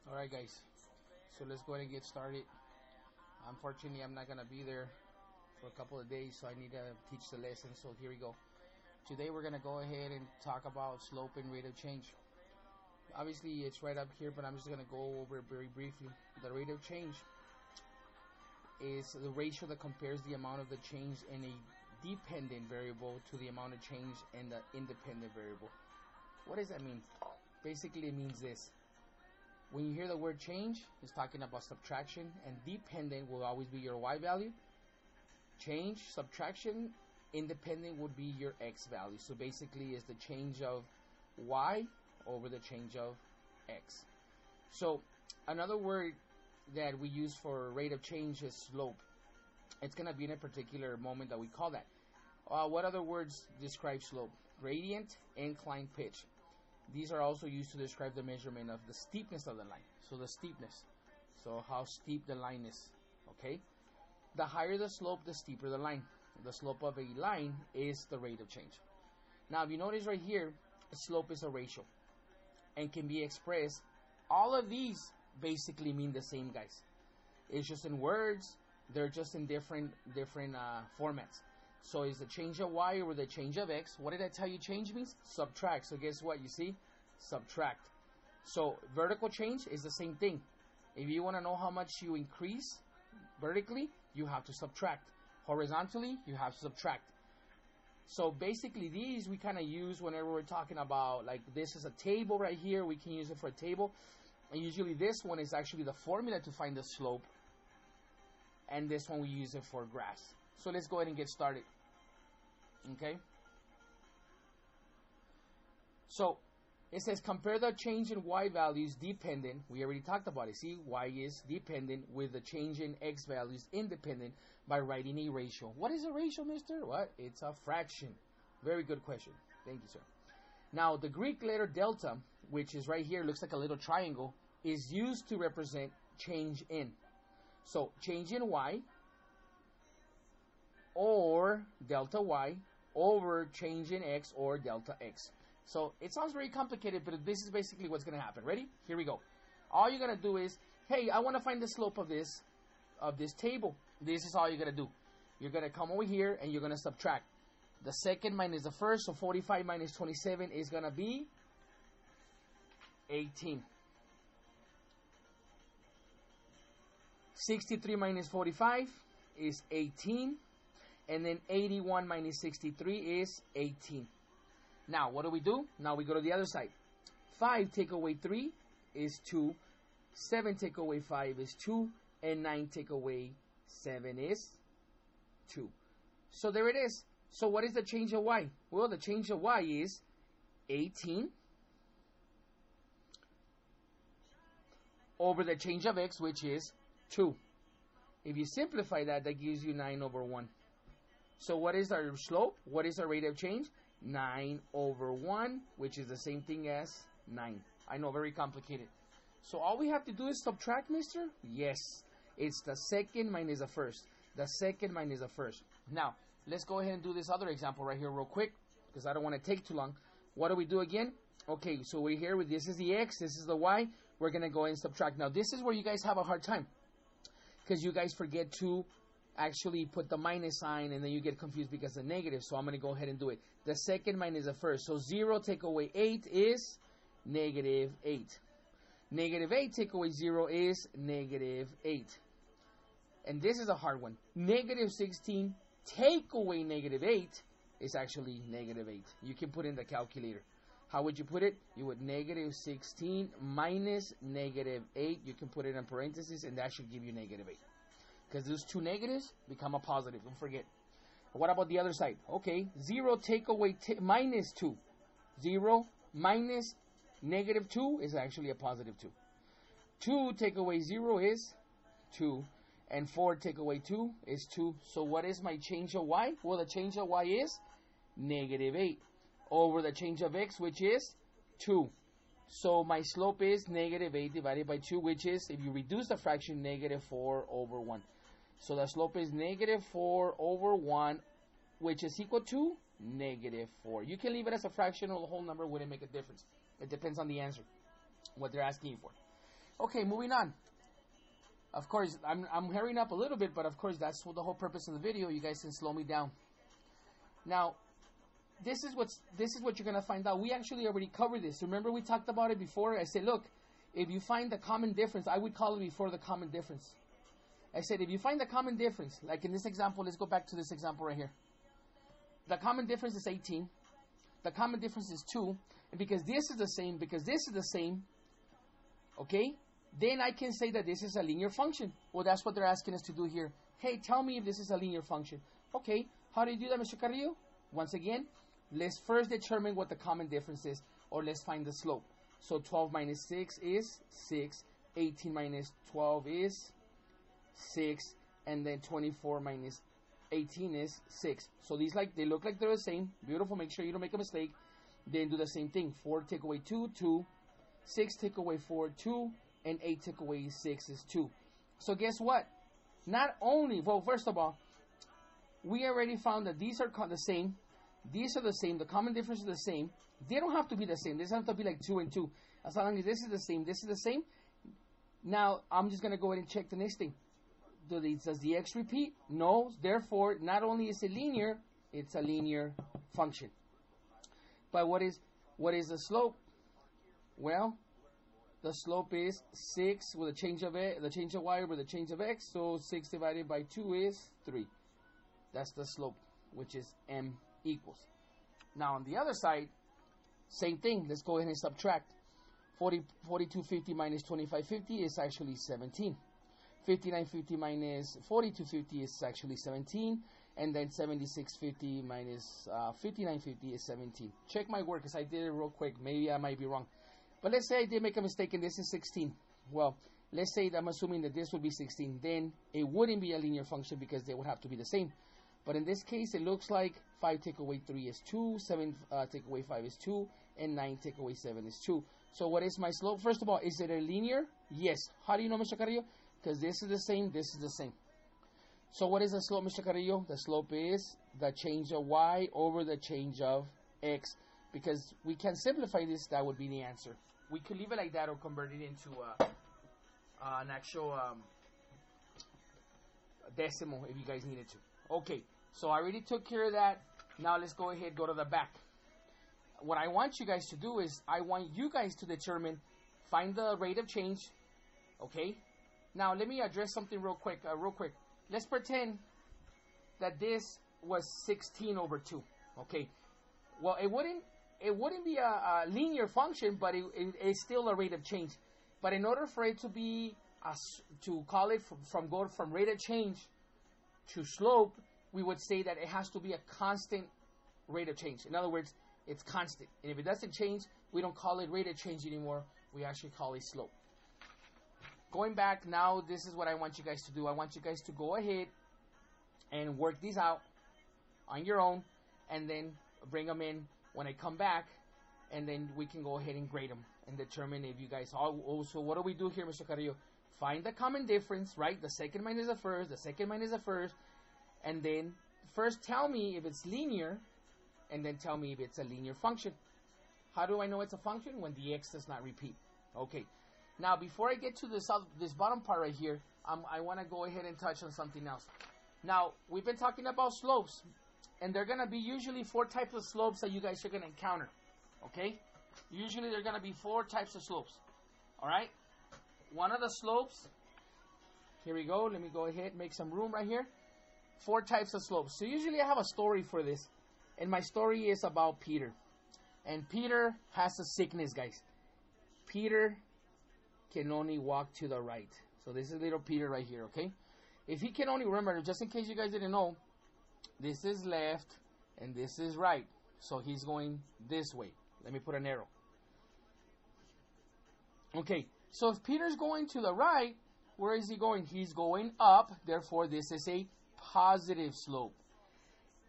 Alright guys, so let's go ahead and get started. Unfortunately, I'm not going to be there for a couple of days, so I need to teach the lesson. So here we go. Today we're going to go ahead and talk about slope and rate of change. Obviously it's right up here, but I'm just going to go over it very briefly. The rate of change is the ratio that compares the amount of the change in a dependent variable to the amount of change in the independent variable. What does that mean? Basically it means this. When you hear the word change, it's talking about subtraction, and dependent will always be your y value. Change, subtraction, independent would be your x value. So basically it's the change of y over the change of x. So another word that we use for rate of change is slope. It's going to be in a particular moment that we call that. What other words describe slope? Gradient, incline, pitch. These are also used to describe the measurement of the steepness of the line. So the steepness. So how steep the line is. Okay? The higher the slope, the steeper the line. The slope of a line is the rate of change. Now if you notice right here, the slope is a ratio and can be expressed. All of these basically mean the same, guys. It's just in words. They're just in different formats. So is the change of y over the change of x. What did I tell you change means? Subtract. So guess what? You see? Subtract. So vertical change is the same thing. If you want to know how much you increase vertically, you have to subtract. Horizontally, you have to subtract. So basically these we kind of use whenever we're talking about, like, this is a table right here. We can use it for a table. And usually this one is actually the formula to find the slope. And this one we use it for graphs. So let's go ahead and get started. Okay. So it says compare the change in y values dependent. We already talked about it. See, y is dependent with the change in x values independent by writing a ratio. What is a ratio, mister? What? It's a fraction. Very good question. Thank you, sir. Now the Greek letter delta, which is right here, looks like a little triangle, is used to represent change in. So change in y or delta y over change in x or delta x. So it sounds very complicated, but this is basically what's going to happen. Ready? Here we go. All you're going to do is, hey, I want to find the slope of this table. This is all you're going to do. You're going to come over here and you're going to subtract. The second minus the first, so 45 minus 27 is going to be 18. 63 minus 45 is 18. And then 81 minus 63 is 18. Now, what do? Now we go to the other side. 5 take away 3 is 2. 7 take away 5 is 2. And 9 take away 7 is 2. So there it is. So what is the change of y? Well, the change of y is 18 over the change of x, which is 2. If you simplify that, that gives you 9 over 1. So what is our slope? What is our rate of change? 9 over 1, which is the same thing as 9. I know, very complicated. So all we have to do is subtract, mister? Yes. It's the second minus the first. The second minus the first. Now, let's go ahead and do this other example right here real quick, because I don't want to take too long. What do we do again? Okay, so we're here with, this is the x, this is the y. We're going to go ahead and subtract. Now, this is where you guys have a hard time, because you guys forget to actually put the minus sign, and then you get confused because of negative. So I'm going to go ahead and do it. The second minus the first. So 0 take away 8 is negative 8. Negative 8 take away 0 is negative 8. And this is a hard one. Negative 16 take away negative 8 is actually negative 8. You can put in the calculator. How would you put it? You would negative 16 minus negative 8. You can put it in parentheses, and that should give you negative 8. Because those two negatives become a positive. Don't forget. What about the other side? Okay, 0 take away minus 2. 0 minus negative 2 is actually a positive 2. 2 take away 0 is 2. And 4 take away 2 is 2. So what is my change of y? Well, the change of y is negative 8 over the change of x, which is 2. So my slope is negative 8 divided by 2, which is, if you reduce the fraction, negative 4 over 1. So the slope is negative 4 over 1, which is equal to negative 4. You can leave it as a fraction or the whole number, wouldn't make a difference. It depends on the answer, what they're asking you for. Okay, moving on. Of course, I'm hurrying up a little bit, but of course that's the whole purpose of the video. You guys can slow me down. Now, this is what you're gonna find out. We actually already covered this. Remember we talked about it before? I said, look, if you find the common difference, I would call it before the common difference. I said, if you find the common difference, like in this example, let's go back to this example right here. The common difference is 18. The common difference is 2. And because this is the same, okay, then I can say that this is a linear function. Well, that's what they're asking us to do here. Hey, tell me if this is a linear function. Okay, how do you do that, Mr. Carrillo? Once again, let's first determine what the common difference is, or let's find the slope. So 12 minus 6 is 6. 18 minus 12 is 6. And then 24 minus 18 is 6. So these they look like they're the same. Beautiful. Make sure you don't make a mistake. Then do the same thing. 4 take away 2, 2. 6 take away 4, 2. And 8 take away 6 is 2. So guess what? Not only, well, first of all, we already found that these are the same. These are the same. The common difference is the same. They don't have to be the same. They don't have to be like 2 and 2. As long as this is the same, this is the same. Now, I'm just going to go ahead and check the next thing. Does the x repeat? No. Therefore, not only is it linear, it's a linear function. But what is the slope? Well, the slope is 6 with a change of y over the change of x. So 6 divided by 2 is 3. That's the slope, which is m equals. Now on the other side, same thing. Let's go ahead and subtract. 4250 minus 2550 is actually 17. 5950 minus 4250 is actually 17. And then 7650 minus 5950 is 17. Check my work because I did it real quick. Maybe I might be wrong. But let's say I did make a mistake and this is 16. Well, let's say that I'm assuming that this would be 16. Then it wouldn't be a linear function because they would have to be the same. But in this case, it looks like 5 take away 3 is 2, 7 take away 5 is 2, and 9 take away 7 is 2. So what is my slope? First of all, is it a linear? Yes. How do you know, Mr. Carrillo? Because this is the same, this is the same. So what is the slope, Mr. Carrillo? The slope is the change of y over the change of x. Because we can simplify this, that would be the answer. We could leave it like that or convert it into an actual decimal if you guys needed to. Okay, so I already took care of that. Now let's go ahead and go to the back. What I want you guys to do is I want you guys to determine, find the rate of change. Okay, now let me address something real quick. Let's pretend that this was 16 over 2. Okay, well it wouldn't be a linear function, but it's still a rate of change. But in order for it to be to call it from rate of change to slope, we would say that it has to be a constant rate of change. In other words, it's constant. And if it doesn't change, we don't call it rate of change anymore. We actually call it slope. Going back now, this is what I want you guys to do. I want you guys to go ahead and work these out on your own, and then bring them in when I come back, and then we can go ahead and grade them and determine if you guys also, what do we do here, Mr. Carrillo? Find the common difference, right? The second minus the first, the second minus the first, and then first tell me if it's linear, and then tell me if it's a linear function. How do I know it's a function? When the x does not repeat. Okay. Now, before I get to this bottom part right here, I want to go ahead and touch on something else. Now, we've been talking about slopes, and there are going to be usually 4 types of slopes that you guys are going to encounter. Okay? Usually there are going to be 4 types of slopes. All right? One of the slopes, here we go. Let me go ahead and make some room right here. 4 types of slopes. So usually I have a story for this, and my story is about Peter. And Peter has a sickness, guys. Peter can only walk to the right. So this is little Peter right here, okay? If he can only, remember, just in case you guys didn't know, this is left and this is right. So he's going this way. Let me put an arrow. Okay, so if Peter's going to the right, where is he going? He's going up. Therefore, this is a positive slope.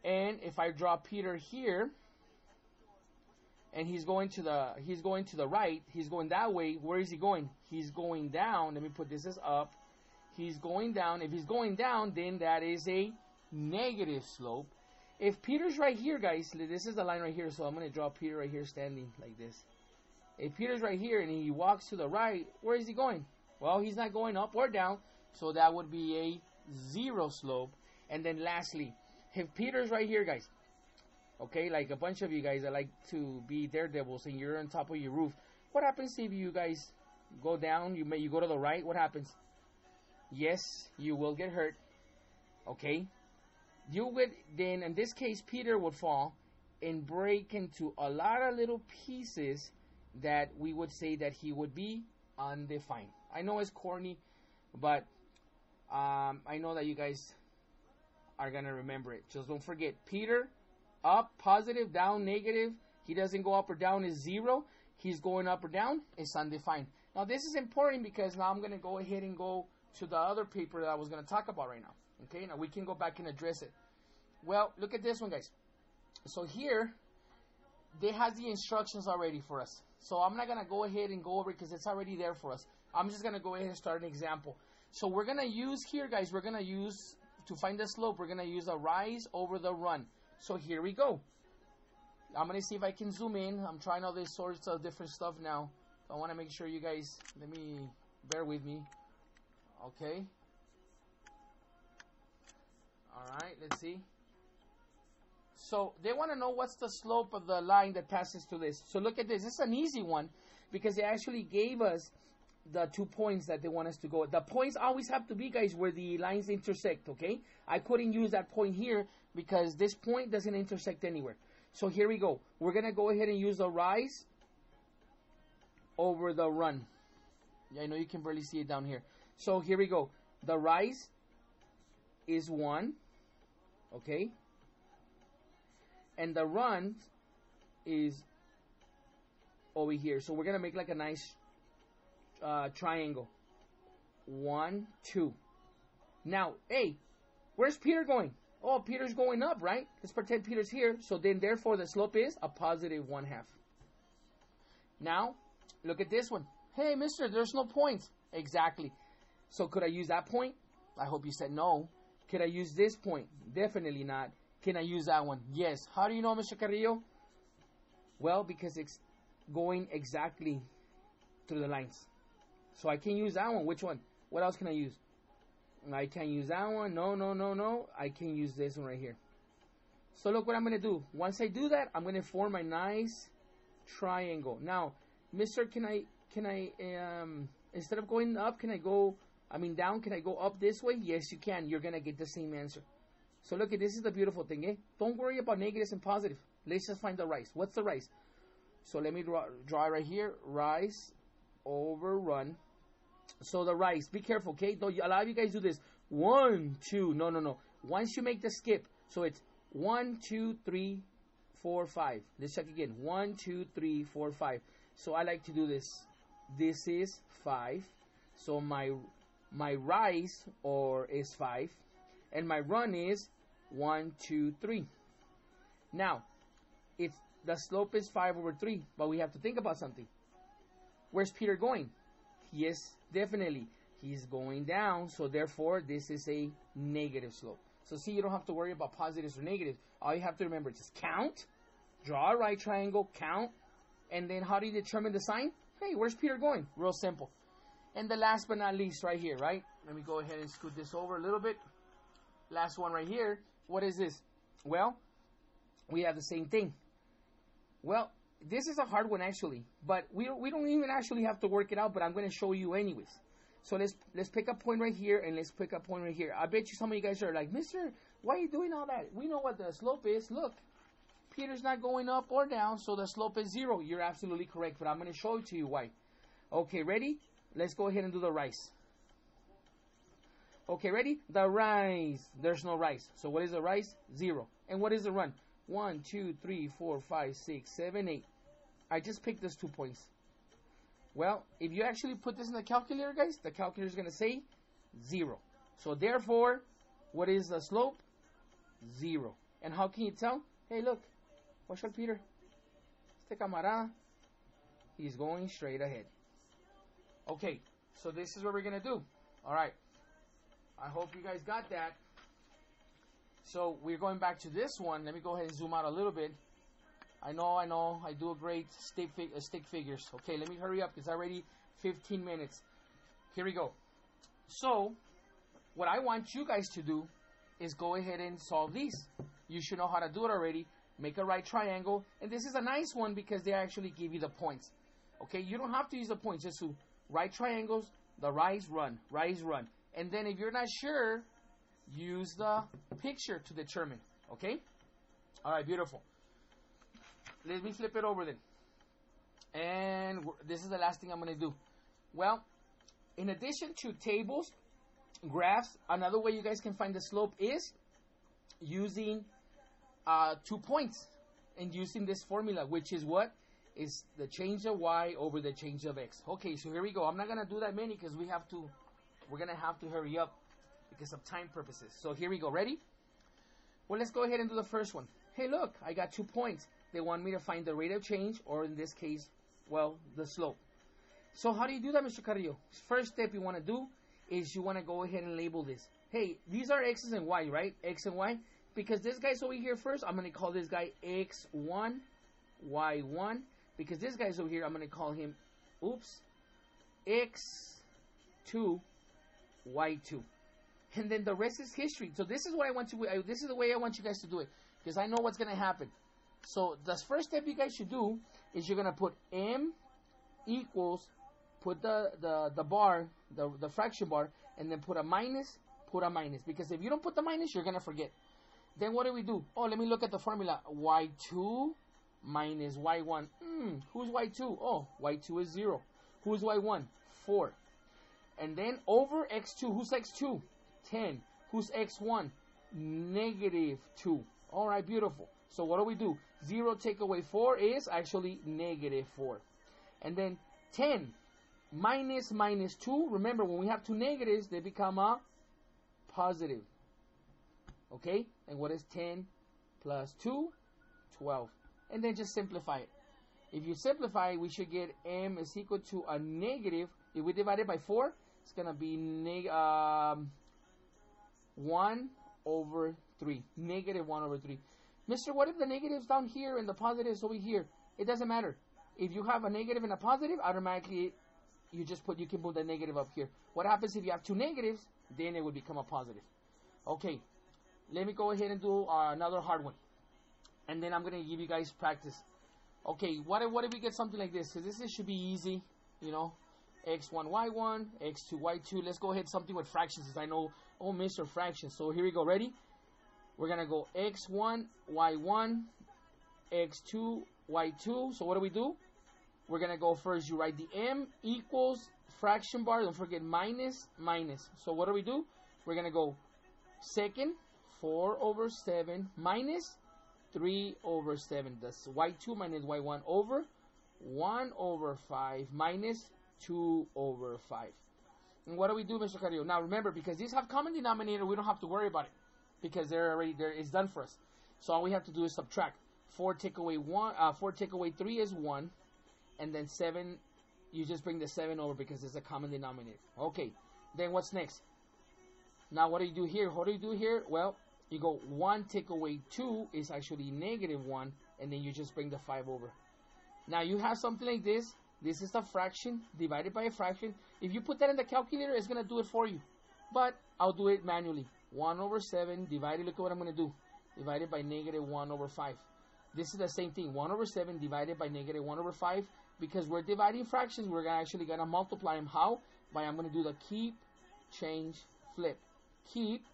And if I draw Peter here, and he's going to the right, he's going that way, where is he going? He's going down. Let me put this as up. He's going down. If he's going down, then that is a negative slope. If Peter's right here, guys, this is the line right here, so I'm going to draw Peter right here standing like this. If Peter's right here and he walks to the right, where is he going? Well, he's not going up or down, so that would be a 0 slope. And then lastly, if Peter's right here, guys, okay, like a bunch of you guys that like to be daredevils and you're on top of your roof, what happens if you guys go down, you go to the right, what happens? Yes, you will get hurt, okay? You would, then in this case, Peter would fall and break into a lot of little pieces that we would say that he would be undefined. I know it's corny, but I know that you guys are going to remember it. Just don't forget, Peter, up, positive, down, negative. He doesn't go up or down, is 0. He's going up or down, it's undefined. Now, this is important because now I'm going to go ahead and go to the other paper that I was going to talk about right now. Okay, now we can go back and address it. Well, look at this one, guys. So here, they have the instructions already for us. So I'm not going to go ahead and go over it because it's already there for us. I'm just going to go ahead and start an example. So we're going to use here, guys, we're going to use, to find the slope, we're going to use a rise over the run. So here we go. I'm going to see if I can zoom in. I'm trying all these sorts of different stuff now. I want to make sure you guys, bear with me. Okay. Alright, let's see. So they want to know what's the slope of the line that passes through this. So look at this. This is an easy one because they actually gave us the 2 points that they want us to go. The points always have to be, guys, where the lines intersect, okay? I couldn't use that point here because this point doesn't intersect anywhere. So here we go. We're going to go ahead and use the rise over the run. Yeah, I know you can barely see it down here. So here we go. The rise is 1, okay? And the run is over here. So we're going to make like a nice triangle. 1, 2. Now, hey, where's Peter going? Oh, Peter's going up, right? Let's pretend Peter's here. So then, therefore, the slope is a positive 1/2. Now, look at this one. Hey, mister, there's no points. Exactly. So could I use that point? I hope you said no. Could I use this point? Definitely not. Can I use that one? Yes. How do you know, Mr. Carrillo? Well, because it's going exactly through the lines. So I can use that one. Which one? What else can I use? I can't use that one. No. I can use this one right here. So look what I'm going to do. Once I do that, I'm going to form a nice triangle. Now, mister, can I instead of going up, can I go, down, can I go up this way? Yes, you can. You're going to get the same answer. So look, this is the beautiful thing, eh? Don't worry about negatives and positive. Let's just find the rise. What's the rise? So let me draw right here. Rise over run. So the rise, be careful, okay? A lot of you guys do this. 1, 2, no. Once you make the skip, so it's 1, 2, 3, 4, 5. Let's check again. 1, 2, 3, 4, 5. So I like to do this. This is 5. So my rise is 5. And my run is 1, 2, 3. Now, the slope is 5/3, but we have to think about something. Where's Peter going? Yes, definitely. He's going down, so therefore this is a negative slope. So see, you don't have to worry about positives or negatives. All you have to remember is just count, draw a right triangle, count, and then how do you determine the sign? Hey, where's Peter going? Real simple. And the last but not least right here, right? Let me go ahead and scoot this over a little bit. Last one right here. What is this? Well, we have the same thing. Well, this is a hard one actually, but we don't even actually have to work it out, but I'm going to show you anyways. So let's pick a point right here and let's pick a point right here. I bet you some of you guys are like, mister, why are you doing all that? We know what the slope is. Look, Peter's not going up or down, so the slope is 0. You're absolutely correct, but I'm going to show it to you why. Okay, ready? Let's go ahead and do the rise. Okay, ready? The rise. There's no rise. So what is the rise? 0. And what is the run? 1, 2, 3, 4, 5, 6, 7, 8. I just picked those 2 points. Well, if you actually put this in the calculator, guys, the calculator is going to say 0. So therefore, what is the slope? 0. And how can you tell? Hey, look. Watch out, Peter. Este camarada, he's going straight ahead. Okay, so this is what we're going to do. All right. I hope you guys got that. So we're going back to this one. Let me go ahead and zoom out a little bit. I know. I do a great stick figures. Okay, let me hurry up. It's already 15 minutes. Here we go. So, what I want you guys to do is go ahead and solve these. You should know how to do it already. Make a right triangle. And this is a nice one because they actually give you the points. Okay, you don't have to use the points. Just to right triangles, the rise, run. And then if you're not sure, use the picture to determine. Okay? All right, beautiful. Let me flip it over then. And this is the last thing I'm going to do. Well, in addition to tables, graphs, another way you guys can find the slope is using 2 points and using this formula, which is what? Is the change of y over the change of x. Okay, so here we go. I'm not going to do that many because we're going to have to hurry up because of time purposes. So here we go. Ready? Well, let's go ahead and do the first one. Hey, look, I got 2 points. They want me to find the rate of change, or in this case, well, the slope. So how do you do that, Mr. Carrillo? First step you want to do is you want to go ahead and label this. Hey, these are x's and y, right? X and y. Because this guy's over here first, I'm going to call this guy x1, y1. Because this guy's over here, I'm going to call him, x2, y2. And then the rest is history. So this is what I want to. This is the way I want you guys to do it, because I know what's going to happen. So the first step you guys should do is you're going to put m equals, put the bar, the fraction bar, and then put a minus, because if you don't put the minus, you're going to forget. Then what do? Oh, let me look at the formula. Y2 minus y1. Who's y2? Oh, y2 is 0. Who's y1? 4. And then over x2. Who's x2? 10. Who's x1? Negative 2. All right, beautiful. So what do? 0 take away 4 is actually negative 4. And then 10 minus 2. Remember, when we have 2 negatives, they become a positive. Okay? And what is 10 plus 2? 12. And then just simplify it. If you simplify, we should get m is equal to a negative. If we divide it by 4, it's going to be 1 over 3. Negative 1 over 3. Mister, what if the negative's down here and the positive's over here? It doesn't matter. If you have a negative and a positive, automatically you can put the negative up here. What happens if you have 2 negatives? Then it would become a positive. Okay, let me go ahead and do another hard one. And then I'm going to give you guys practice. Okay, what if we get something like this? Because this should be easy, you know. x1, y1, x2, y2. Let's go ahead something with fractions, as I know, oh, Mr. Fractions. So here we go. Ready? We're going to go x1, y1, x2, y2. So what do? We're going to go first. You write the m equals fraction bar. Don't forget minus. So what do? We're going to go second, 4 over 7 minus 3 over 7. That's y2 minus y1 over 1 over 5 minus 2 over 5. And what do, Mr. Carrillo? Now remember, because these have common denominator, we don't have to worry about it, because they're already there. It's done for us. So all we have to do is subtract. 4 take away 3 is 1, and then 7, you just bring the 7 over because it's a common denominator. Okay, then what's next? Now what do you do here? Well, you go 1 take away 2 is actually negative 1, and then you just bring the 5 over. Now you have something like this. This is a fraction divided by a fraction. If you put that in the calculator, it's going to do it for you. But I'll do it manually. 1 over 7 divided, look at what I'm going to do. Divided by negative 1 over 5. This is the same thing. 1 over 7 divided by negative 1 over 5. Because we're dividing fractions, we're actually going to multiply them. How? I'm going to do the keep, change, flip. Keep,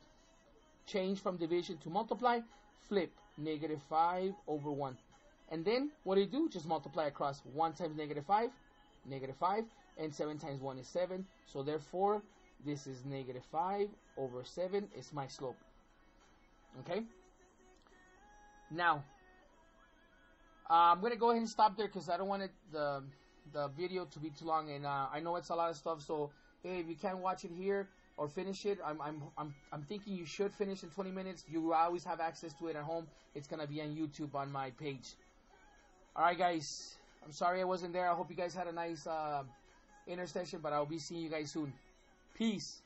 change from division to multiply, flip. Negative 5 over 1. And then, what do? Just multiply across. 1 times negative 5, and 7 times 1 is 7. So therefore, this is negative 5 over 7 is my slope. Okay? Now, I'm going to go ahead and stop there because I don't want the video to be too long. And I know it's a lot of stuff. So, hey, if you can't watch it here or finish it, I'm thinking you should finish in 20 minutes. You always have access to it at home. It's going to be on YouTube on my page. Alright guys, I'm sorry I wasn't there. I hope you guys had a nice intersession, but I'll be seeing you guys soon. Peace.